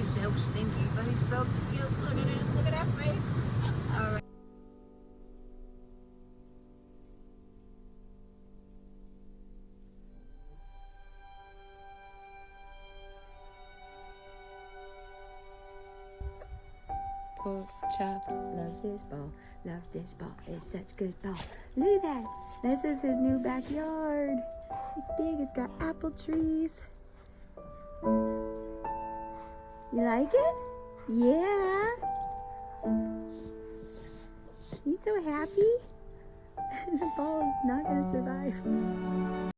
He's so stinky, but he's so cute. Look at him. Look at that face. All right. Pork chop loves his ball. Loves his ball. It's such a good ball. Look at that. This is his new backyard. It's big. It's got apple trees. You like it? Yeah. He's so happy. The ball is not going to survive.